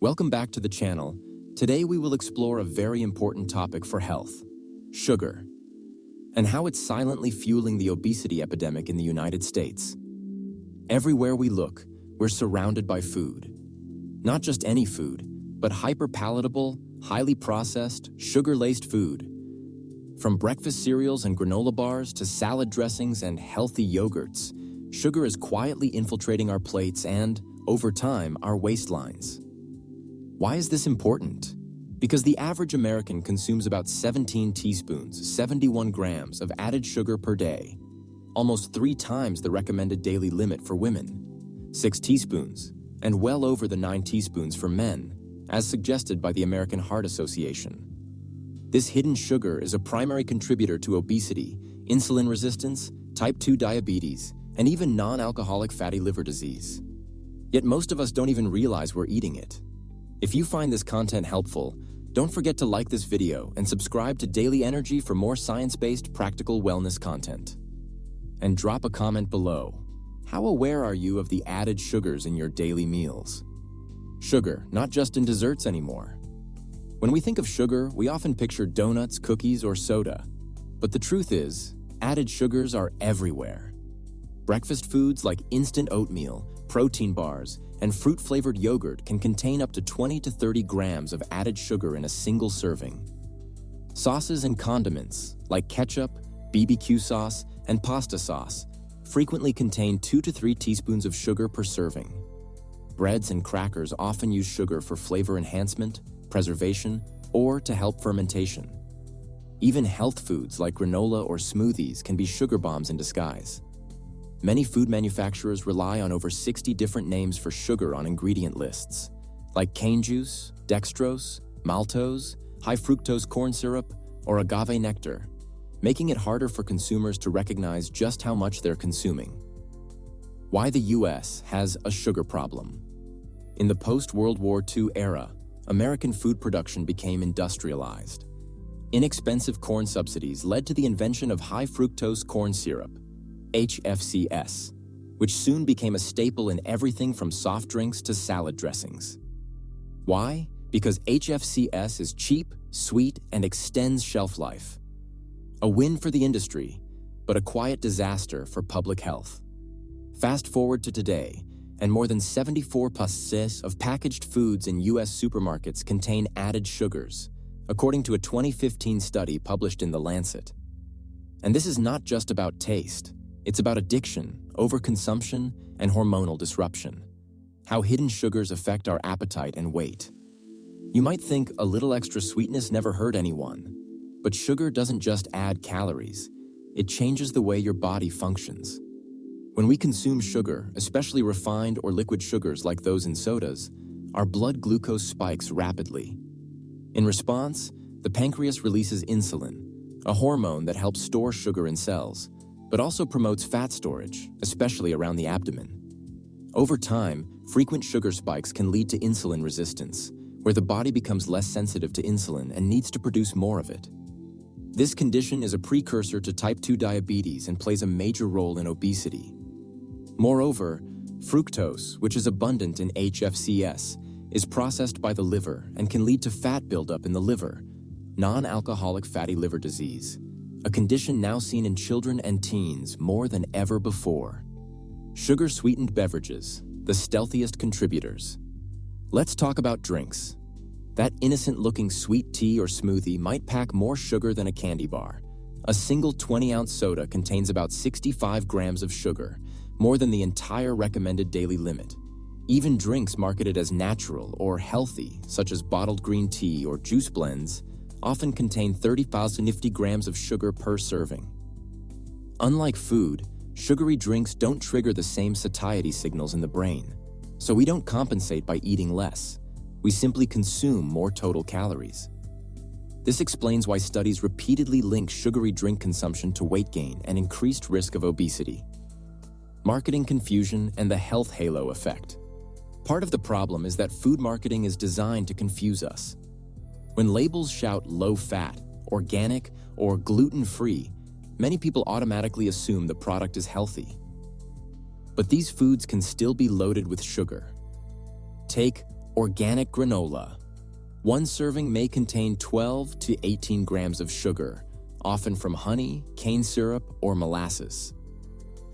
Welcome back to the channel. Today we will explore a very important topic for health, sugar, and how it's silently fueling the obesity epidemic in the United States. Everywhere we look, we're surrounded by food. Not just any food, but hyper-palatable, highly processed, sugar-laced food. From breakfast cereals and granola bars to salad dressings and healthy yogurts, sugar is quietly infiltrating our plates and, over time, our waistlines. Why is this important? Because the average American consumes about 17 teaspoons, 71 grams of added sugar per day, almost 3 times the recommended daily limit for women, 6 teaspoons, and well over the 9 teaspoons for men, as suggested by the American Heart Association. This hidden sugar is a primary contributor to obesity, insulin resistance, type 2 diabetes, and even non-alcoholic fatty liver disease. Yet most of us don't even realize we're eating it. If you find this content helpful, don't forget to like this video and subscribe to Daily Energy for more science-based practical wellness content. And drop a comment below. How aware are you of the added sugars in your daily meals? Sugar, not just in desserts anymore. When we think of sugar, we often picture donuts, cookies, or soda. But the truth is, added sugars are everywhere. Breakfast foods like instant oatmeal, protein bars, and fruit-flavored yogurt can contain up to 20 to 30 grams of added sugar in a single serving. Sauces and condiments, like ketchup, BBQ sauce, and pasta sauce, frequently contain 2 to 3 teaspoons of sugar per serving. Breads and crackers often use sugar for flavor enhancement, preservation, or to help fermentation. Even health foods like granola or smoothies can be sugar bombs in disguise. Many food manufacturers rely on over 60 different names for sugar on ingredient lists, like cane juice, dextrose, maltose, high fructose corn syrup, or agave nectar, making it harder for consumers to recognize just how much they're consuming. Why the US has a sugar problem? In the post-World War II era, American food production became industrialized. Inexpensive corn subsidies led to the invention of high fructose corn syrup, HFCS, which soon became a staple in everything from soft drinks to salad dressings. Why? Because HFCS is cheap, sweet, and extends shelf life. A win for the industry, but a quiet disaster for public health. Fast forward to today, and more than 74% of packaged foods in US supermarkets contain added sugars, according to a 2015 study published in The Lancet. And this is not just about taste. It's about addiction, overconsumption, and hormonal disruption. How hidden sugars affect our appetite and weight. You might think a little extra sweetness never hurt anyone, but sugar doesn't just add calories. It changes the way your body functions. When we consume sugar, especially refined or liquid sugars like those in sodas, our blood glucose spikes rapidly. In response, the pancreas releases insulin, a hormone that helps store sugar in cells, but also promotes fat storage, especially around the abdomen. Over time, frequent sugar spikes can lead to insulin resistance, where the body becomes less sensitive to insulin and needs to produce more of it. This condition is a precursor to type 2 diabetes and plays a major role in obesity. Moreover, fructose, which is abundant in HFCS, is processed by the liver and can lead to fat buildup in the liver, non-alcoholic fatty liver disease, a condition now seen in children and teens more than ever before. Sugar-sweetened beverages, the stealthiest contributors. Let's talk about drinks. That innocent-looking sweet tea or smoothie might pack more sugar than a candy bar. A single 20-ounce soda contains about 65 grams of sugar, more than the entire recommended daily limit. Even drinks marketed as natural or healthy, such as bottled green tea or juice blends, often contain 30,050 grams of sugar per serving. Unlike food, sugary drinks don't trigger the same satiety signals in the brain, so we don't compensate by eating less. We simply consume more total calories. This explains why studies repeatedly link sugary drink consumption to weight gain and increased risk of obesity. Marketing confusion and the health halo effect. Part of the problem is that food marketing is designed to confuse us. When labels shout low-fat, organic, or gluten-free, many people automatically assume the product is healthy. But these foods can still be loaded with sugar. Take Organic granola. One serving may contain 12 to 18 grams of sugar, often from honey, cane syrup, or molasses.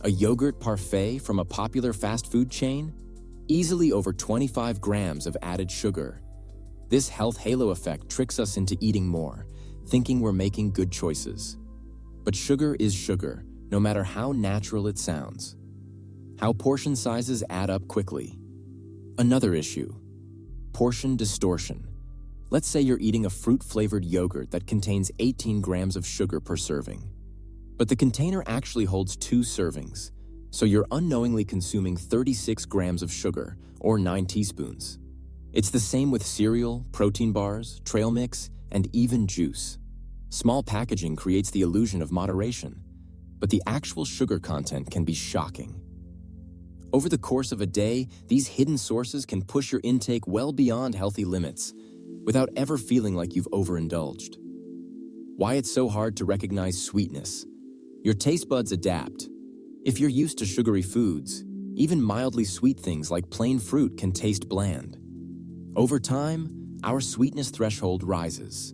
A yogurt parfait from a popular fast food chain? Easily over 25 grams of added sugar. This health halo effect tricks us into eating more, thinking we're making good choices. But sugar is sugar, no matter how natural it sounds. How portion sizes add up quickly. Another issue: portion distortion. Let's say you're eating a fruit-flavored yogurt that contains 18 grams of sugar per serving. But the container actually holds 2 servings, so you're unknowingly consuming 36 grams of sugar, or 9 teaspoons. It's the same with cereal, protein bars, trail mix, and even juice. Small packaging creates the illusion of moderation, but the actual sugar content can be shocking. Over the course of a day, these hidden sources can push your intake well beyond healthy limits, without ever feeling like you've overindulged. Why it's so hard to recognize sweetness. Your taste buds adapt. If you're used to sugary foods, even mildly sweet things like plain fruit can taste bland. Over time, our sweetness threshold rises,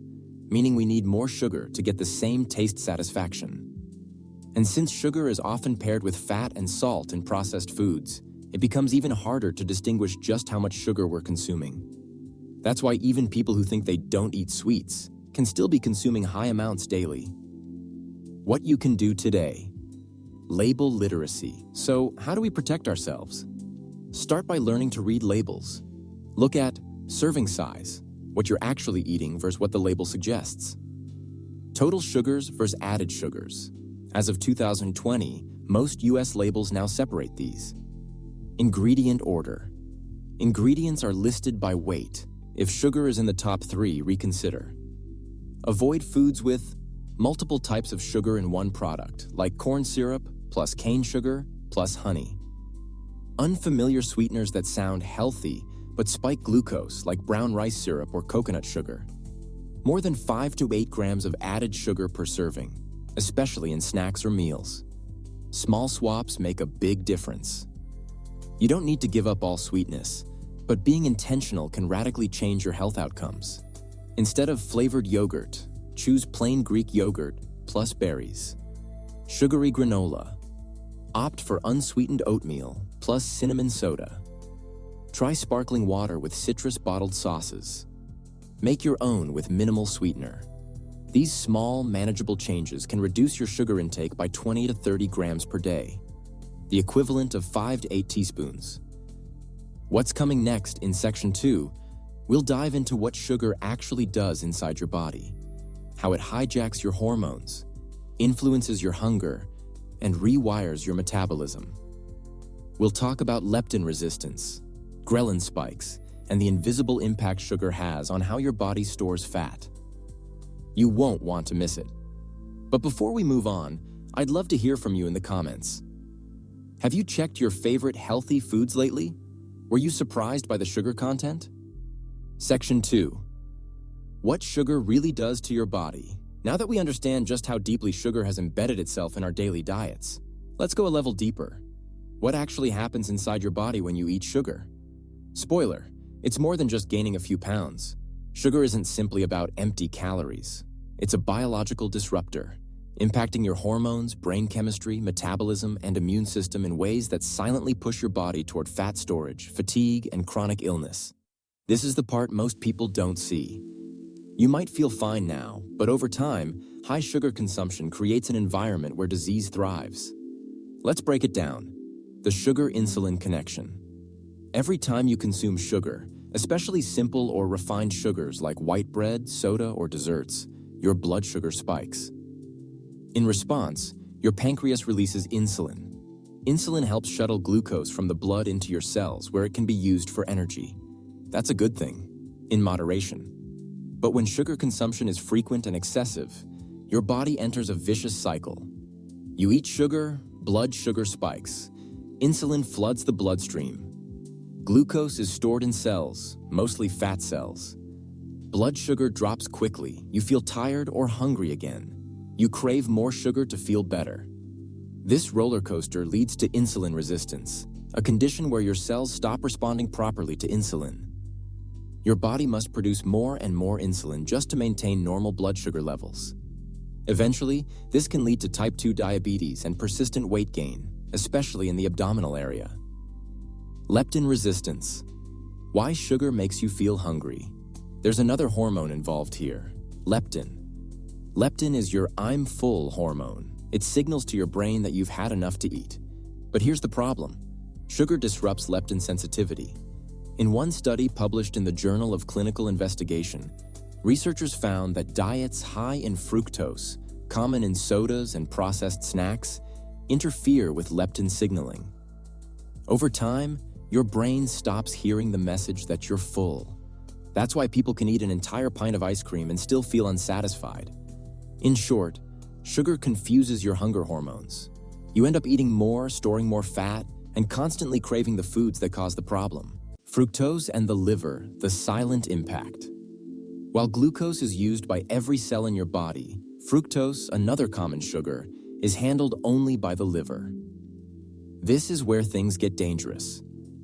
meaning we need more sugar to get the same taste satisfaction. And since sugar is often paired with fat and salt in processed foods, it becomes even harder to distinguish just how much sugar we're consuming. That's why even people who think they don't eat sweets can still be consuming high amounts daily. What you can do today. Label literacy. So, how do we protect ourselves? Start by learning to read labels. Look at serving size, what you're actually eating versus what the label suggests. Total sugars versus added sugars. As of 2020, most US labels now separate these. Ingredient order. Ingredients are listed by weight. If sugar is in the top 3, reconsider. Avoid foods with multiple types of sugar in one product, like corn syrup plus cane sugar plus honey. Unfamiliar sweeteners that sound healthy but spike glucose, like brown rice syrup or coconut sugar. More than 5 to 8 grams of added sugar per serving, especially in snacks or meals. Small swaps make a big difference. You don't need to give up all sweetness, but being intentional can radically change your health outcomes. Instead of flavored yogurt, choose plain Greek yogurt plus berries. Sugary granola. Opt for unsweetened oatmeal plus cinnamon soda. Try sparkling water with citrus bottled sauces. Make your own with minimal sweetener. These small, manageable changes can reduce your sugar intake by 20 to 30 grams per day, the equivalent of 5 to 8 teaspoons. What's coming next in Section 2, we'll dive into what sugar actually does inside your body, how it hijacks your hormones, influences your hunger, and rewires your metabolism. We'll talk about leptin resistance, ghrelin spikes, and the invisible impact sugar has on how your body stores fat. You won't want to miss it. But before we move on, I'd love to hear from you in the comments. Have you checked your favorite healthy foods lately? Were you surprised by the sugar content? Section 2. What sugar really does to your body. Now that we understand just how deeply sugar has embedded itself in our daily diets, let's go a level deeper. What actually happens inside your body when you eat sugar? Spoiler, it's more than just gaining a few pounds. Sugar isn't simply about empty calories. It's a biological disruptor, impacting your hormones, brain chemistry, metabolism, and immune system in ways that silently push your body toward fat storage, fatigue, and chronic illness. This is the part most people don't see. You might feel fine now, but over time, high sugar consumption creates an environment where disease thrives. Let's break it down. The sugar-insulin connection. Every time you consume sugar, especially simple or refined sugars like white bread, soda, or desserts, your blood sugar spikes. In response, your pancreas releases insulin. Insulin helps shuttle glucose from the blood into your cells where it can be used for energy. That's a good thing, in moderation. But when sugar consumption is frequent and excessive, your body enters a vicious cycle. You eat sugar, blood sugar spikes. Insulin floods the bloodstream. Glucose is stored in cells, mostly fat cells. Blood sugar drops quickly. You feel tired or hungry again. You crave more sugar to feel better. This roller coaster leads to insulin resistance, a condition where your cells stop responding properly to insulin. Your body must produce more and more insulin just to maintain normal blood sugar levels. Eventually, this can lead to type 2 diabetes and persistent weight gain, especially in the abdominal area. Leptin resistance. Why sugar makes you feel hungry? There's another hormone involved here, leptin. Leptin is your "I'm full" hormone. It signals to your brain that you've had enough to eat. But here's the problem. Sugar disrupts leptin sensitivity. In one study published in the Journal of Clinical Investigation, researchers found that diets high in fructose, common in sodas and processed snacks, interfere with leptin signaling. Over time, your brain stops hearing the message that you're full. That's why people can eat an entire pint of ice cream and still feel unsatisfied. In short, sugar confuses your hunger hormones. You end up eating more, storing more fat, and constantly craving the foods that cause the problem. Fructose and the liver, the silent impact. While glucose is used by every cell in your body, fructose, another common sugar, is handled only by the liver. This is where things get dangerous.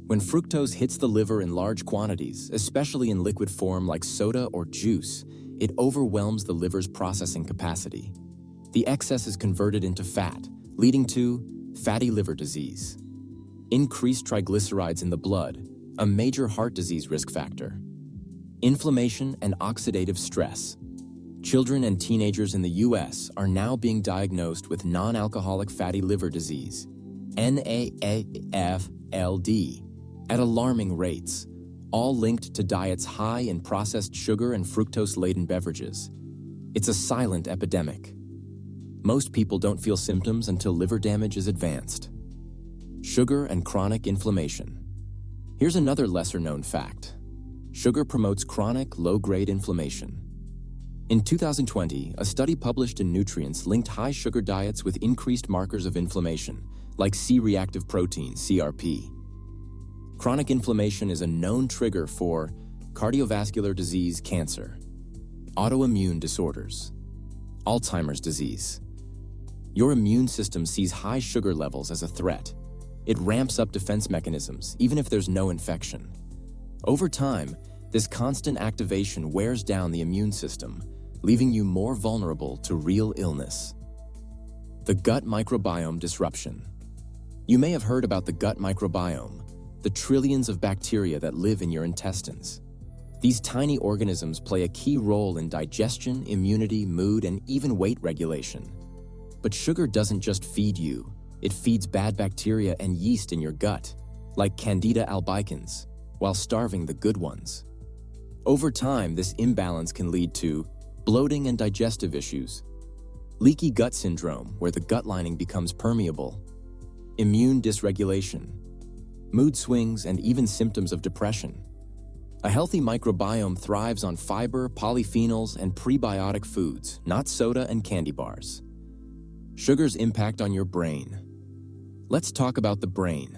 When fructose hits the liver in large quantities, especially in liquid form like soda or juice, it overwhelms the liver's processing capacity. The excess is converted into fat, leading to fatty liver disease. Increased triglycerides in the blood, a major heart disease risk factor. Inflammation and oxidative stress. Children and teenagers in the U.S. are now being diagnosed with non-alcoholic fatty liver disease, NAFLD, at alarming rates, all linked to diets high in processed sugar and fructose-laden beverages. It's a silent epidemic. Most people don't feel symptoms until liver damage is advanced. Sugar and chronic inflammation. Here's another lesser-known fact. Sugar promotes chronic, low-grade inflammation. In 2020, a study published in Nutrients linked high sugar diets with increased markers of inflammation, like C-reactive protein, CRP. Chronic inflammation is a known trigger for cardiovascular disease, cancer, autoimmune disorders, Alzheimer's disease. Your immune system sees high sugar levels as a threat. It ramps up defense mechanisms, even if there's no infection. Over time, this constant activation wears down the immune system, leaving you more vulnerable to real illness. The gut microbiome disruption. You may have heard about the gut microbiome, the trillions of bacteria that live in your intestines. These tiny organisms play a key role in digestion, immunity, mood, and even weight regulation. But sugar doesn't just feed you, it feeds bad bacteria and yeast in your gut, like Candida albicans, while starving the good ones. Over time, this imbalance can lead to bloating and digestive issues, leaky gut syndrome, where the gut lining becomes permeable, immune dysregulation, mood swings, and even symptoms of depression. A healthy microbiome thrives on fiber, polyphenols, and prebiotic foods, not soda and candy bars. Sugar's impact on your brain. Let's talk about the brain.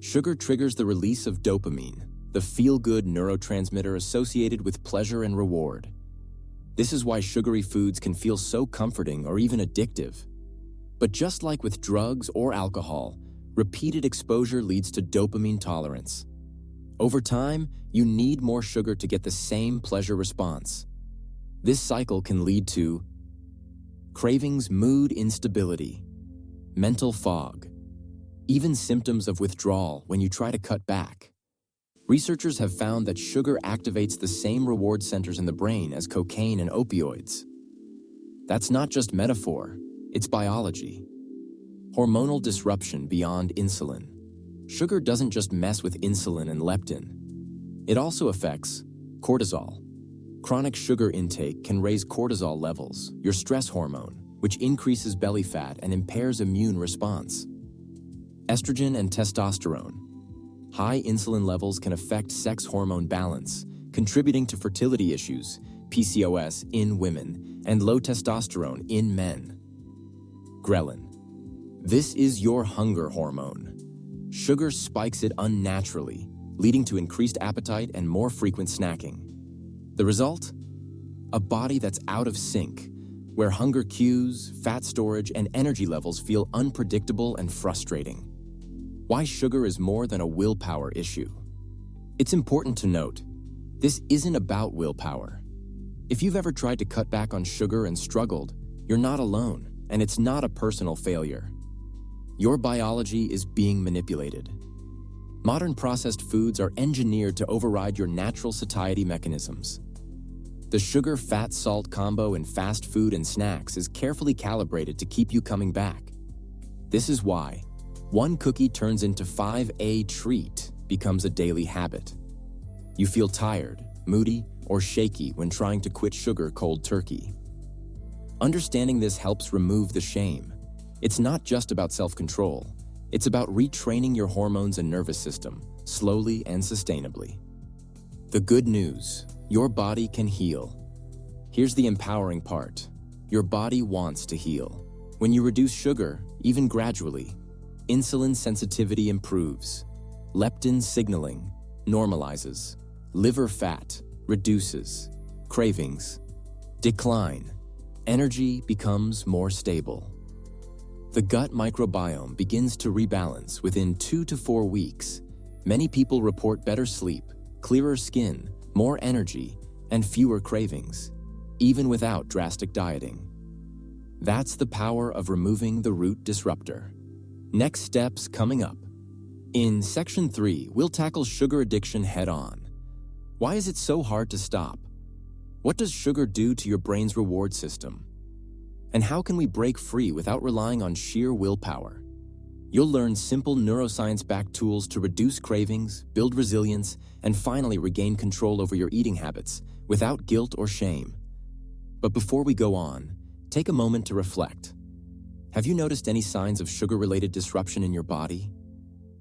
Sugar triggers the release of dopamine, the feel-good neurotransmitter associated with pleasure and reward. This is why sugary foods can feel so comforting or even addictive. But just like with drugs or alcohol, repeated exposure leads to dopamine tolerance. Over time, you need more sugar to get the same pleasure response. This cycle can lead to cravings, mood instability, mental fog, even symptoms of withdrawal when you try to cut back. Researchers have found that sugar activates the same reward centers in the brain as cocaine and opioids. That's not just metaphor, it's biology. Hormonal disruption beyond insulin. Sugar doesn't just mess with insulin and leptin. It also affects cortisol. Chronic sugar intake can raise cortisol levels, your stress hormone, which increases belly fat and impairs immune response. Estrogen and testosterone. High insulin levels can affect sex hormone balance, contributing to fertility issues, PCOS in women, and low testosterone in men. Ghrelin. This is your hunger hormone. Sugar spikes it unnaturally, leading to increased appetite and more frequent snacking. The result? A body that's out of sync, where hunger cues, fat storage, and energy levels feel unpredictable and frustrating. Why sugar is more than a willpower issue. It's important to note, This isn't about willpower. If you've ever tried to cut back on sugar and struggled, you're not alone, and it's not a personal failure. Your biology is being manipulated. Modern processed foods are engineered to override your natural satiety mechanisms. The sugar-fat-salt combo in fast food and snacks is carefully calibrated to keep you coming back. This is why one cookie turns into 5 treat becomes a daily habit. You feel tired, moody, or shaky when trying to quit sugar cold turkey. Understanding this helps remove the shame. It's not just about self-control. It's about retraining your hormones and nervous system, slowly and sustainably. The good news, your body can heal. Here's the empowering part. Your body wants to heal. When you reduce sugar, even gradually, insulin sensitivity improves. Leptin signaling normalizes. Liver fat reduces. Cravings decline. Energy becomes more stable. The gut microbiome begins to rebalance within 2 to 4 weeks. Many people report better sleep, clearer skin, more energy, and fewer cravings, even without drastic dieting. That's the power of removing the root disruptor. Next steps coming up. In Section 3, we'll tackle sugar addiction head-on. Why is it so hard to stop? What does sugar do to your brain's reward system? And how can we break free without relying on sheer willpower? You'll learn simple neuroscience-backed tools to reduce cravings, build resilience, and finally regain control over your eating habits without guilt or shame. But before we go on, take a moment to reflect. Have you noticed any signs of sugar-related disruption in your body?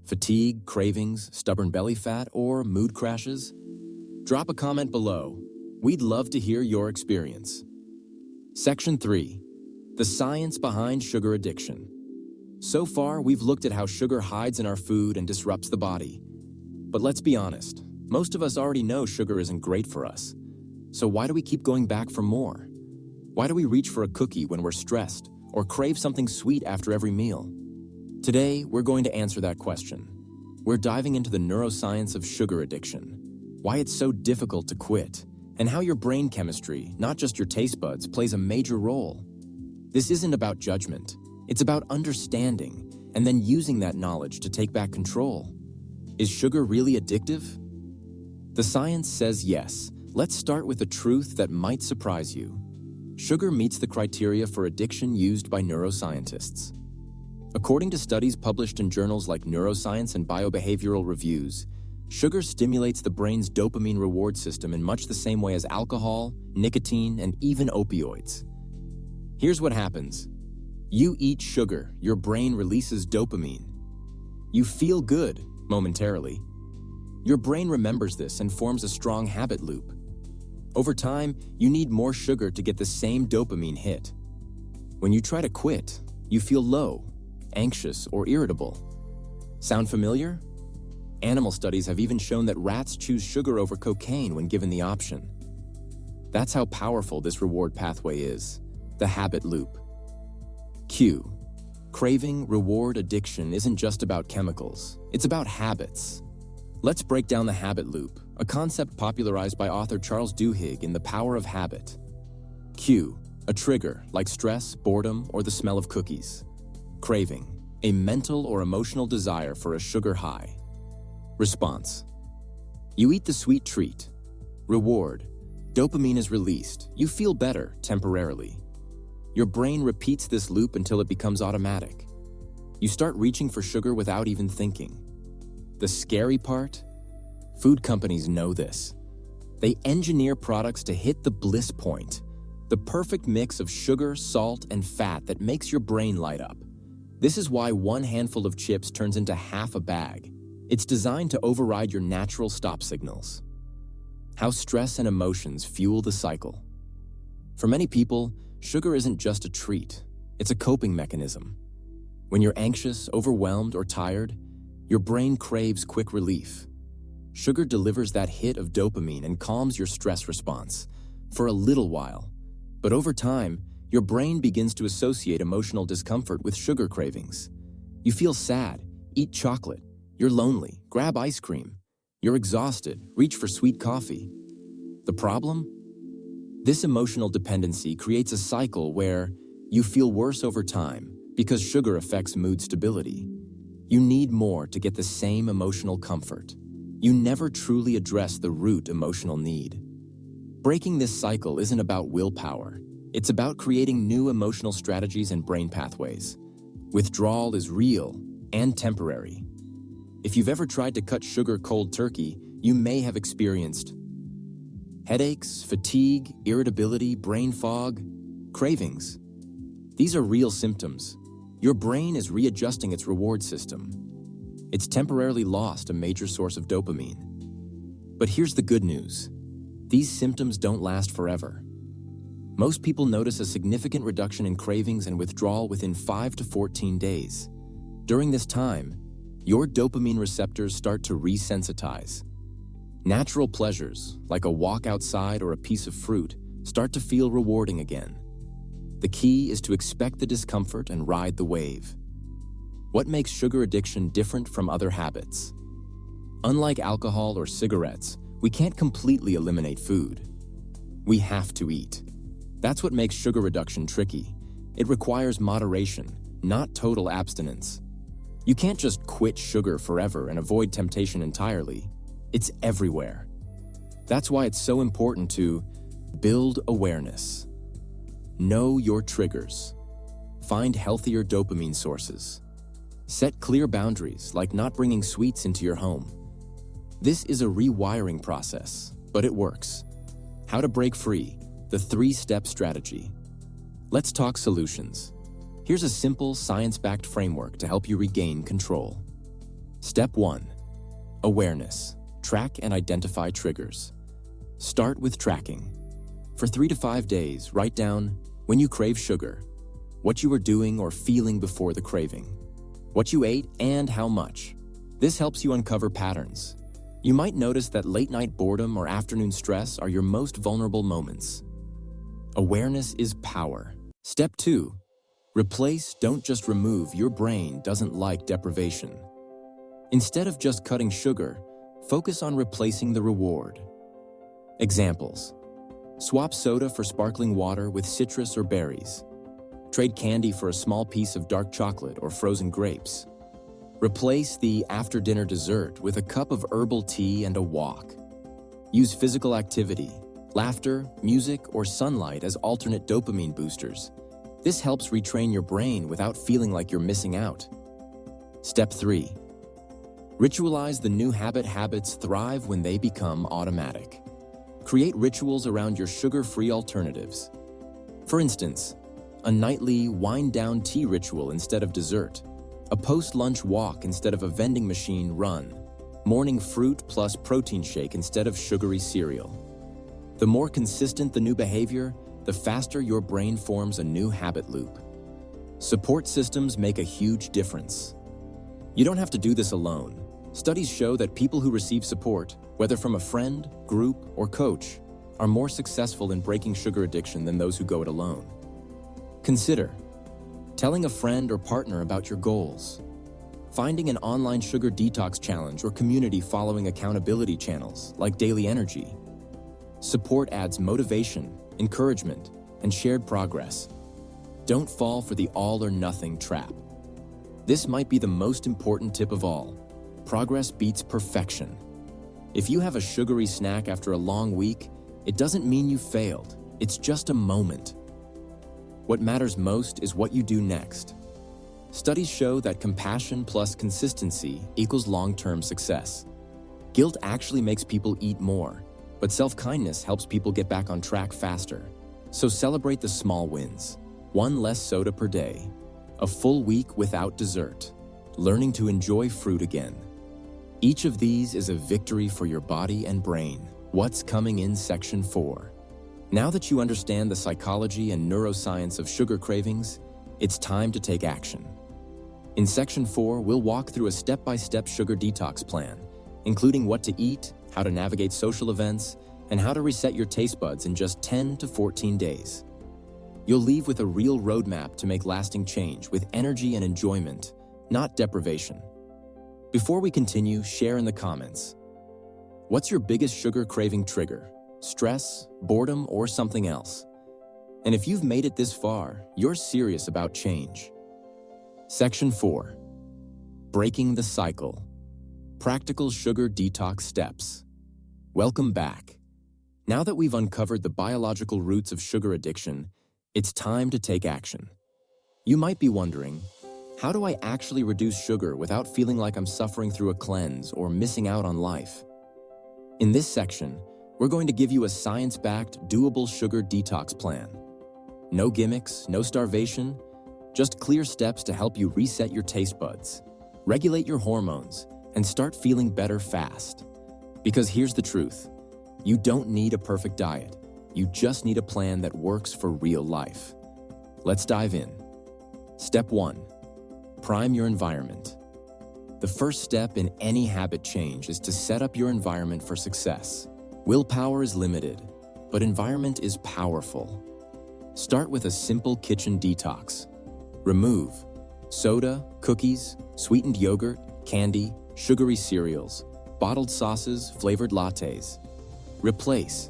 Fatigue, cravings, stubborn belly fat, or mood crashes? Drop a comment below. We'd love to hear your experience. Section 3. The science behind sugar addiction. So far, we've looked at how sugar hides in our food and disrupts the body. But let's be honest, most of us already know sugar isn't great for us. So why do we keep going back for more? Why do we reach for a cookie when we're stressed or crave something sweet after every meal? Today, we're going to answer that question. We're diving into the neuroscience of sugar addiction, why it's so difficult to quit, and how your brain chemistry, not just your taste buds, plays a major role. This isn't about judgment. It's about understanding and then using that knowledge to take back control. Is sugar really addictive? The science says yes. Let's start with a truth that might surprise you. Sugar meets the criteria for addiction used by neuroscientists. According to studies published in journals like Neuroscience and Biobehavioral Reviews, sugar stimulates the brain's dopamine reward system in much the same way as alcohol, nicotine, and even opioids. Here's what happens. You eat sugar, your brain releases dopamine. You feel good momentarily. Your brain remembers this and forms a strong habit loop. Over time, you need more sugar to get the same dopamine hit. When you try to quit, you feel low, anxious, or irritable. Sound familiar? Animal studies have even shown that rats choose sugar over cocaine when given the option. That's how powerful this reward pathway is. The habit loop. Q. Craving reward addiction isn't just about chemicals. It's about habits. Let's break down the habit loop, a concept popularized by author Charles Duhigg in The Power of Habit. Q. A trigger, like stress, boredom, or the smell of cookies. Craving. A mental or emotional desire for a sugar high. Response. You eat the sweet treat. Reward. Dopamine is released. You feel better temporarily. Your brain repeats this loop until it becomes automatic. You start reaching for sugar without even thinking. The scary part? Food companies know this. They engineer products to hit the bliss point, the perfect mix of sugar, salt, and fat that makes your brain light up. This is why one handful of chips turns into half a bag. It's designed to override your natural stop signals. How stress and emotions fuel the cycle. For many people, sugar isn't just a treat, it's a coping mechanism. When you're anxious, overwhelmed, or tired, your brain craves quick relief. Sugar delivers that hit of dopamine and calms your stress response for a little while. But over time, your brain begins to associate emotional discomfort with sugar cravings. You feel sad, eat chocolate. You're lonely, grab ice cream. You're exhausted, reach for sweet coffee. The problem? This emotional dependency creates a cycle where you feel worse over time because sugar affects mood stability. You need more to get the same emotional comfort. You never truly address the root emotional need. Breaking this cycle isn't about willpower. It's about creating new emotional strategies and brain pathways. Withdrawal is real and temporary. If you've ever tried to cut sugar cold turkey, you may have experienced headaches, fatigue, irritability, brain fog, cravings. These are real symptoms. Your brain is readjusting its reward system. It's temporarily lost a major source of dopamine. But here's the good news. These symptoms don't last forever. Most people notice a significant reduction in cravings and withdrawal within 5 to 14 days. During this time, your dopamine receptors start to resensitize. Natural pleasures, like a walk outside or a piece of fruit, start to feel rewarding again. The key is to expect the discomfort and ride the wave. What makes sugar addiction different from other habits? Unlike alcohol or cigarettes, we can't completely eliminate food. We have to eat. That's what makes sugar reduction tricky. It requires moderation, not total abstinence. You can't just quit sugar forever and avoid temptation entirely. It's everywhere. That's why it's so important to build awareness. Know your triggers. Find healthier dopamine sources. Set clear boundaries, like not bringing sweets into your home. This is a rewiring process, but it works. How to break free, the 3-step strategy. Let's talk solutions. Here's a simple, science-backed framework to help you regain control. Step 1. Awareness. Track and identify triggers. Start with tracking. For 3 to 5 days, write down when you crave sugar, what you were doing or feeling before the craving, what you ate and how much. This helps you uncover patterns. You might notice that late-night boredom or afternoon stress are your most vulnerable moments. Awareness is power. Step 2. Replace, don't just remove. Your brain doesn't like deprivation. Instead of just cutting sugar, focus on replacing the reward. Examples. Swap soda for sparkling water with citrus or berries. Trade candy for a small piece of dark chocolate or frozen grapes. Replace the after-dinner dessert with a cup of herbal tea and a walk. Use physical activity, laughter, music, or sunlight as alternate dopamine boosters. This helps retrain your brain without feeling like you're missing out. Step 3. Ritualize the new habit. Habits thrive when they become automatic. Create rituals around your sugar-free alternatives. For instance, a nightly wind-down tea ritual instead of dessert, a post-lunch walk instead of a vending machine run, morning fruit plus protein shake instead of sugary cereal. The more consistent the new behavior, the faster your brain forms a new habit loop. Support systems make a huge difference. You don't have to do this alone. Studies show that people who receive support, whether from a friend, group, or coach, are more successful in breaking sugar addiction than those who go it alone. Consider telling a friend or partner about your goals, finding an online sugar detox challenge or community following accountability channels like Daily Energy. Support adds motivation, encouragement, and shared progress. Don't fall for the all-or-nothing trap. This might be the most important tip of all. Progress beats perfection. If you have a sugary snack after a long week, it doesn't mean you failed. It's just a moment. What matters most is what you do next. Studies show that compassion plus consistency equals long-term success. Guilt actually makes people eat more, but self-kindness helps people get back on track faster. So celebrate the small wins. 1 less soda per day, a full week without dessert, learning to enjoy fruit again. Each of these is a victory for your body and brain. What's coming in Section 4? Now that you understand the psychology and neuroscience of sugar cravings, it's time to take action. In Section 4, we'll walk through a step-by-step sugar detox plan, including what to eat, how to navigate social events, and how to reset your taste buds in just 10 to 14 days. You'll leave with a real roadmap to make lasting change with energy and enjoyment, not deprivation. Before we continue, share in the comments. What's your biggest sugar craving trigger? stress, boredom, or something else. And if you've made it this far, you're serious about change. Section 4. Breaking the cycle. Practical sugar detox steps. Welcome back. Now that we've uncovered the biological roots of sugar addiction, it's time to take action. You might be wondering, how do I actually reduce sugar without feeling like I'm suffering through a cleanse or missing out on life? In this section, we're going to give you a science-backed, doable sugar detox plan. No gimmicks, no starvation, just clear steps to help you reset your taste buds, regulate your hormones, and start feeling better fast. Because here's the truth. You don't need a perfect diet. You just need a plan that works for real life. Let's dive in. Step 1. Prime your environment. The first step in any habit change is to set up your environment for success. Willpower is limited, but environment is powerful. Start with a simple kitchen detox. Remove soda, cookies, sweetened yogurt, candy, sugary cereals, bottled sauces, flavored lattes. Replace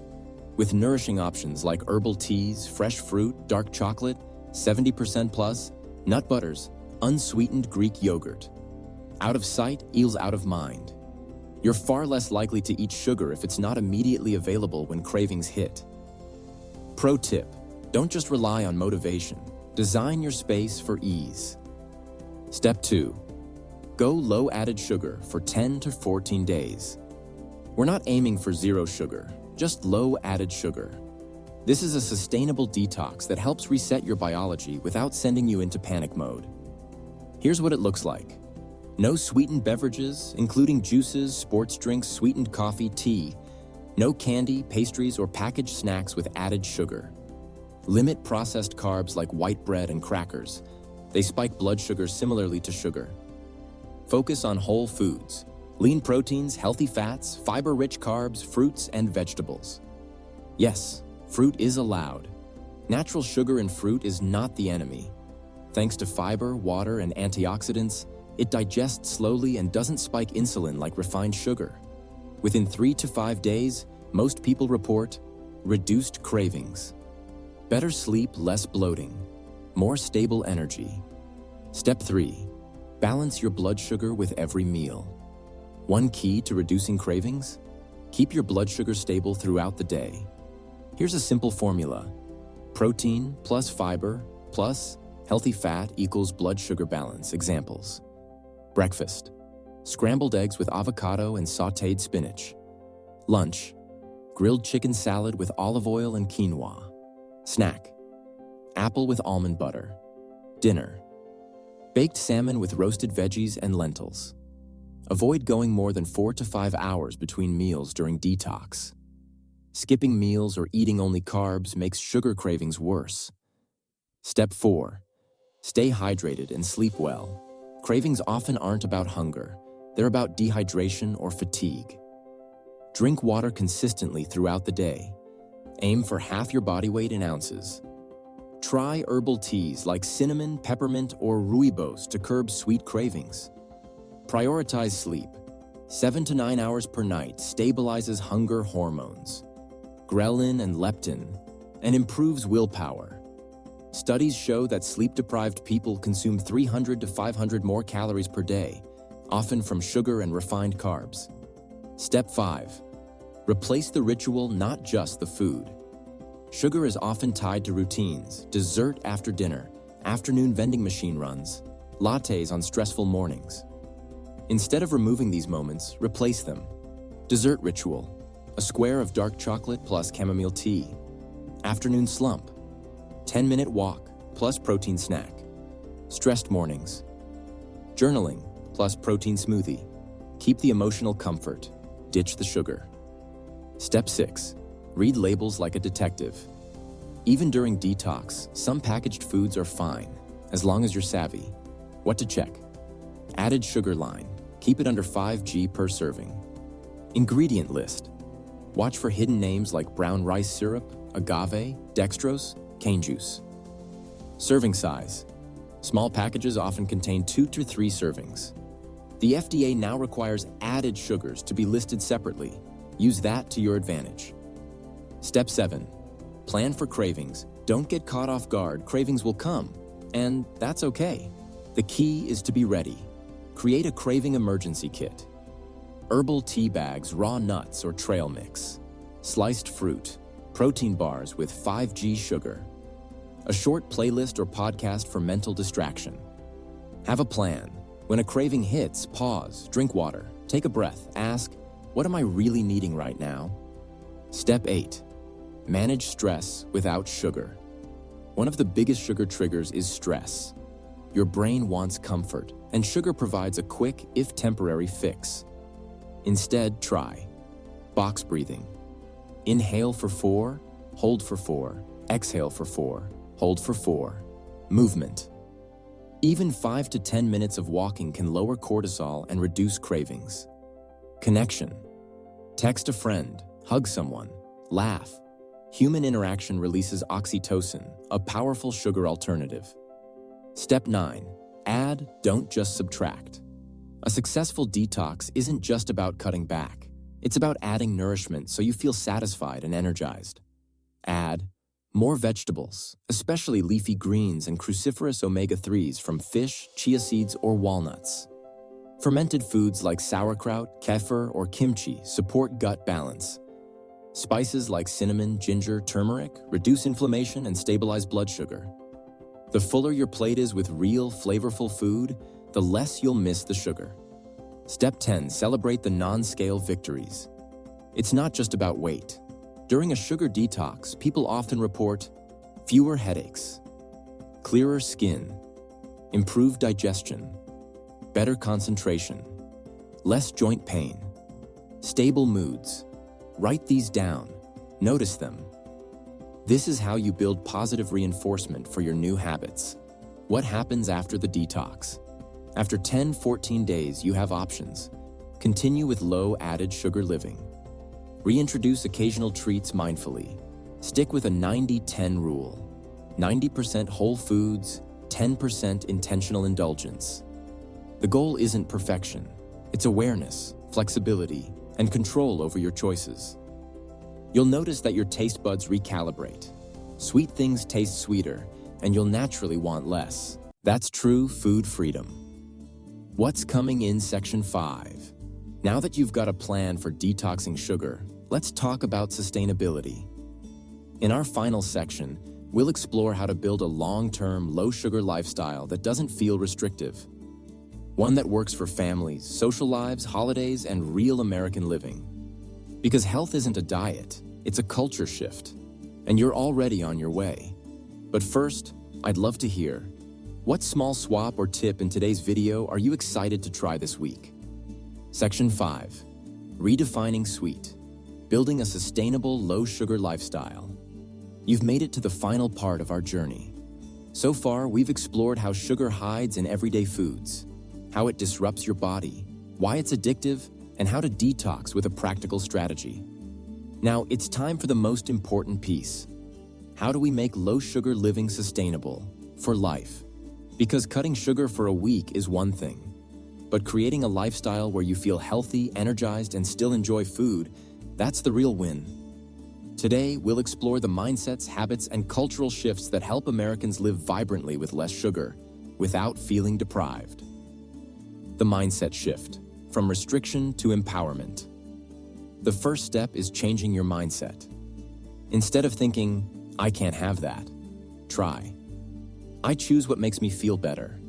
with nourishing options like herbal teas, fresh fruit, dark chocolate, 70% plus, nut butters, unsweetened Greek yogurt. Out of sight equals out of mind. You're far less likely to eat sugar if it's not immediately available when cravings hit. Pro tip: don't just rely on motivation. Design your space for ease. Step 2. Go low added sugar for 10 to 14 days. We're not aiming for zero sugar, just low added sugar. This is a sustainable detox that helps reset your biology without sending you into panic mode. Here's what it looks like. No sweetened beverages, including juices, sports drinks, sweetened coffee, tea. No candy, pastries, or packaged snacks with added sugar. Limit processed carbs like white bread and crackers. They spike blood sugar similarly to sugar. Focus on whole foods, lean proteins, healthy fats, fiber-rich carbs, fruits, and vegetables. Yes, fruit is allowed. Natural sugar in fruit is not the enemy. Thanks to fiber, water, and antioxidants, it digests slowly and doesn't spike insulin like refined sugar. Within 3 to 5 days, most people report reduced cravings. Better sleep, less bloating, more stable energy. Step 3. Balance your blood sugar with every meal. One key to reducing cravings? Keep your blood sugar stable throughout the day. Here's a simple formula. Protein plus fiber plus healthy fat equals blood sugar balance. Examples. Breakfast: scrambled eggs with avocado and sautéed spinach. Lunch: grilled chicken salad with olive oil and quinoa. Snack: apple with almond butter. Dinner: baked salmon with roasted veggies and lentils. Avoid going more than 4 to 5 hours between meals during detox. Skipping meals or eating only carbs makes sugar cravings worse. Step 4. Stay hydrated and sleep well. Cravings often aren't about hunger. They're about dehydration or fatigue. Drink water consistently throughout the day. Aim for half your body weight in ounces. Try herbal teas like cinnamon, peppermint, or rooibos to curb sweet cravings. Prioritize sleep. 7 to 9 hours per night stabilizes hunger hormones, ghrelin and leptin, and improves willpower. Studies show that sleep-deprived people consume 300 to 500 more calories per day, often from sugar and refined carbs. Step 5. Replace the ritual, not just the food. Sugar is often tied to routines: dessert after dinner, afternoon vending machine runs, lattes on stressful mornings. Instead of removing these moments, replace them. Dessert ritual: a square of dark chocolate plus chamomile tea. Afternoon slump: 10-minute walk plus protein snack. Stressed mornings: journaling plus protein smoothie. Keep the emotional comfort. Ditch the sugar. Step 6. Read labels like a detective. Even during detox, some packaged foods are fine, as long as you're savvy. What to check? Added sugar line. Keep it under 5 g per serving. Ingredient list. Watch for hidden names like brown rice syrup, agave, dextrose, cane juice. Serving size. Small packages often contain 2 to 3 servings. The FDA now requires added sugars to be listed separately. Use that to your advantage. Step 7. Plan for cravings. Don't get caught off guard. Cravings will come, and that's okay. The key is to be ready. Create a craving emergency kit. Herbal tea bags, raw nuts or trail mix. Sliced fruit, protein bars with 5G sugar. A short playlist or podcast for mental distraction. Have a plan. When a craving hits, pause, drink water, take a breath, ask, what am I really needing right now? Step 8. Manage stress without sugar. One of the biggest sugar triggers is stress. Your brain wants comfort, and sugar provides a quick, if temporary, fix. Instead, try box breathing. Inhale for 4, hold for 4, exhale for 4, hold for 4. Movement. Even 5 to 10 minutes of walking can lower cortisol and reduce cravings. Connection. Text a friend, hug someone, laugh. Human interaction releases oxytocin, a powerful sugar alternative. Step 9. Add, don't just subtract. A successful detox isn't just about cutting back. It's about adding nourishment so you feel satisfied and energized. Add more vegetables, especially leafy greens and cruciferous omega-3s from fish, chia seeds, or walnuts. Fermented foods like sauerkraut, kefir, or kimchi support gut balance. Spices like cinnamon, ginger, turmeric reduce inflammation and stabilize blood sugar. The fuller your plate is with real, flavorful food, the less you'll miss the sugar. Step 10. Celebrate the non-scale victories. It's not just about weight. During a sugar detox, people often report fewer headaches, clearer skin, improved digestion, better concentration, less joint pain, stable moods. Write these down. Notice them. This is how you build positive reinforcement for your new habits. What happens after the detox? After 10-14 days, you have options. Continue with low added sugar living. Reintroduce occasional treats mindfully. Stick with a 90-10 rule. 90% whole foods, 10% intentional indulgence. The goal isn't perfection. It's awareness, flexibility, and control over your choices. You'll notice that your taste buds recalibrate. Sweet things taste sweeter, and you'll naturally want less. That's true food freedom. What's coming in Section 5? Now that you've got a plan for detoxing sugar, let's talk about sustainability. In our final section, we'll explore how to build a long-term, low-sugar lifestyle that doesn't feel restrictive. One that works for families, social lives, holidays, and real American living. Because health isn't a diet, it's a culture shift. And you're already on your way. But first, I'd love to hear, what small swap or tip in today's video are you excited to try this week? Section 5. Redefining sweet. Building a sustainable, low-sugar lifestyle. You've made it to the final part of our journey. So far, we've explored how sugar hides in everyday foods, how it disrupts your body, why it's addictive, and how to detox with a practical strategy. Now, it's time for the most important piece. How do we make low-sugar living sustainable for life? Because cutting sugar for a week is one thing, but creating a lifestyle where you feel healthy, energized, and still enjoy food, that's the real win. Today, we'll explore the mindsets, habits, and cultural shifts that help Americans live vibrantly with less sugar, without feeling deprived. The mindset shift, from restriction to empowerment. The first step is changing your mindset. Instead of thinking, I can't have that, try, I choose what makes me feel better.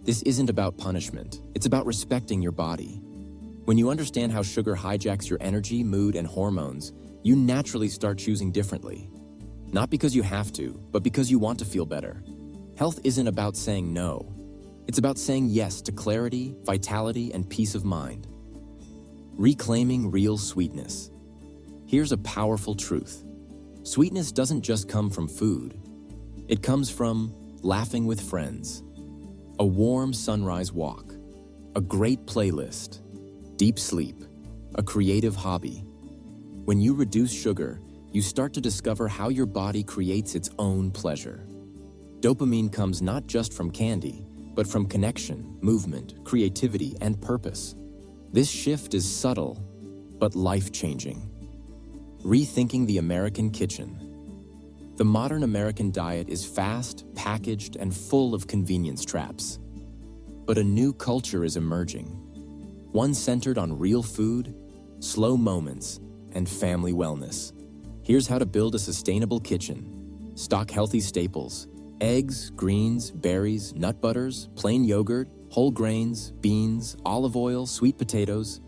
This isn't about punishment, it's about respecting your body. When you understand how sugar hijacks your energy, mood, and hormones, you naturally start choosing differently. Not because you have to, but because you want to feel better. Health isn't about saying no. It's about saying yes to clarity, vitality, and peace of mind. Reclaiming real sweetness. Here's a powerful truth. Sweetness doesn't just come from food. It comes from laughing with friends, a warm sunrise walk, a great playlist, deep sleep, a creative hobby. When you reduce sugar, you start to discover how your body creates its own pleasure. Dopamine comes not just from candy, but from connection, movement, creativity, and purpose. This shift is subtle, but life-changing. Rethinking the American kitchen. The modern American diet is fast, packaged, and full of convenience traps. But a new culture is emerging, one centered on real food, slow moments, and family wellness. Here's how to build a sustainable kitchen. Stock healthy staples: eggs, greens, berries, nut butters, plain yogurt, whole grains, beans, olive oil, sweet potatoes.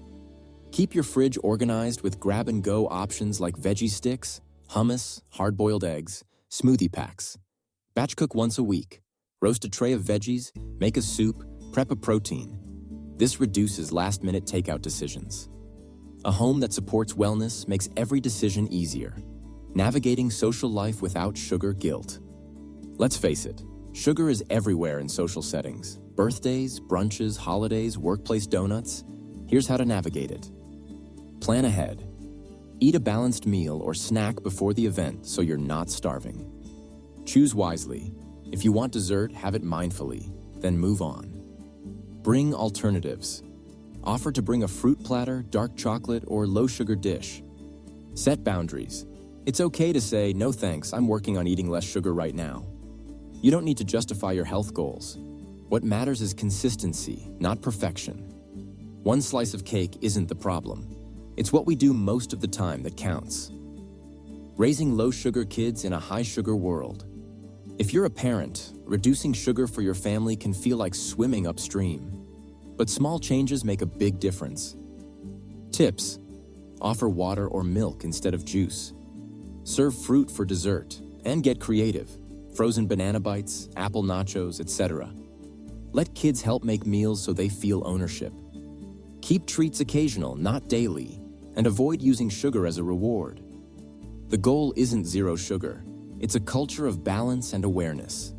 Keep your fridge organized with grab-and-go options like veggie sticks, hummus, hard-boiled eggs, smoothie packs. Batch cook once a week. Roast a tray of veggies, make a soup, prep a protein. This reduces last-minute takeout decisions. A home that supports wellness makes every decision easier. Navigating social life without sugar guilt. Let's face it, sugar is everywhere in social settings. Birthdays, brunches, holidays, workplace donuts. Here's how to navigate it. Plan ahead. Eat a balanced meal or snack before the event so you're not starving. Choose wisely. If you want dessert, have it mindfully, then move on. Bring alternatives. Offer to bring a fruit platter, dark chocolate, or low-sugar dish. Set boundaries. It's okay to say, "No thanks, I'm working on eating less sugar right now." You don't need to justify your health goals. What matters is consistency, not perfection. One slice of cake isn't the problem. It's what we do most of the time that counts. Raising low-sugar kids in a high-sugar world. If you're a parent, reducing sugar for your family can feel like swimming upstream. But small changes make a big difference. Tips: offer water or milk instead of juice. Serve fruit for dessert, and get creative. Frozen banana bites, apple nachos, etc. Let kids help make meals so they feel ownership. Keep treats occasional, not daily, and avoid using sugar as a reward. The goal isn't zero sugar. It's a culture of balance and awareness.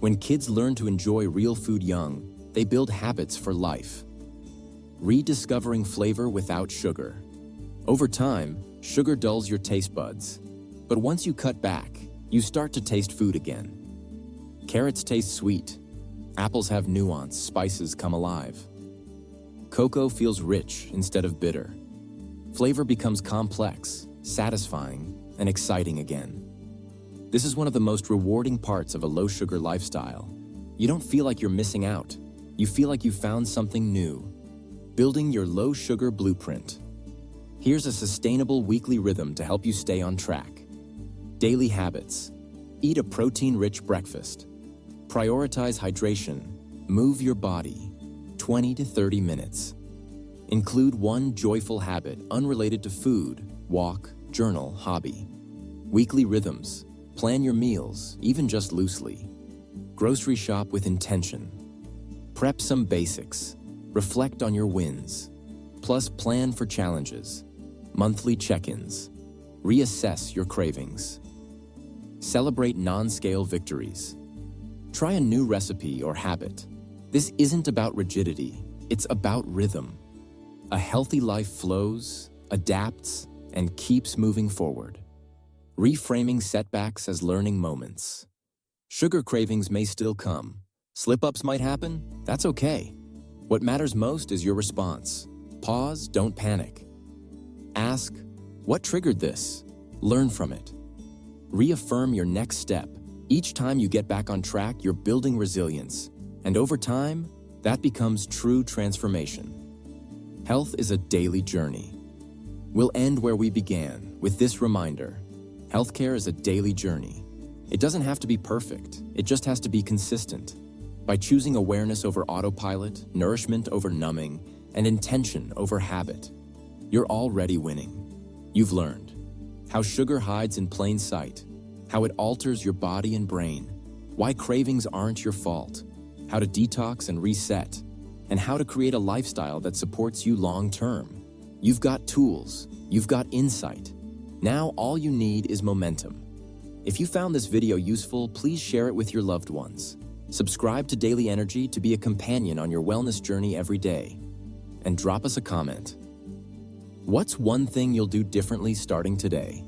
When kids learn to enjoy real food young, they build habits for life. Rediscovering flavor without sugar. Over time, sugar dulls your taste buds. But once you cut back, you start to taste food again. Carrots taste sweet. Apples have nuance, spices come alive. Cocoa feels rich instead of bitter. Flavor becomes complex, satisfying, and exciting again. This is one of the most rewarding parts of a low-sugar lifestyle. You don't feel like you're missing out. You feel like you found something new. Building your low-sugar blueprint. Here's a sustainable weekly rhythm to help you stay on track. Daily habits. Eat a protein-rich breakfast. Prioritize hydration. Move your body. 20 to 30 minutes. Include one joyful habit unrelated to food, walk, journal, hobby. Weekly rhythms. Plan your meals, even just loosely. Grocery shop with intention. Prep some basics. Reflect on your wins. Plus plan for challenges. Monthly check-ins. Reassess your cravings. Celebrate non-scale victories. Try a new recipe or habit. This isn't about rigidity, it's about rhythm. A healthy life flows, adapts, and keeps moving forward. Reframing setbacks as learning moments. Sugar cravings may still come. Slip-ups might happen. That's okay. What matters most is your response. Pause, don't panic. Ask, what triggered this? Learn from it. Reaffirm your next step. Each time you get back on track, you're building resilience. And over time, that becomes true transformation. Health is a daily journey. We'll end where we began, with this reminder. Healthcare is a daily journey. It doesn't have to be perfect, it just has to be consistent. By choosing awareness over autopilot, nourishment over numbing, and intention over habit, you're already winning. You've learned how sugar hides in plain sight, how it alters your body and brain, why cravings aren't your fault, how to detox and reset, and how to create a lifestyle that supports you long-term. You've got tools, you've got insight. Now all you need is momentum. If you found this video useful, please share it with your loved ones. Subscribe to Daily Energy to be a companion on your wellness journey every day. And drop us a comment. What's one thing you'll do differently starting today?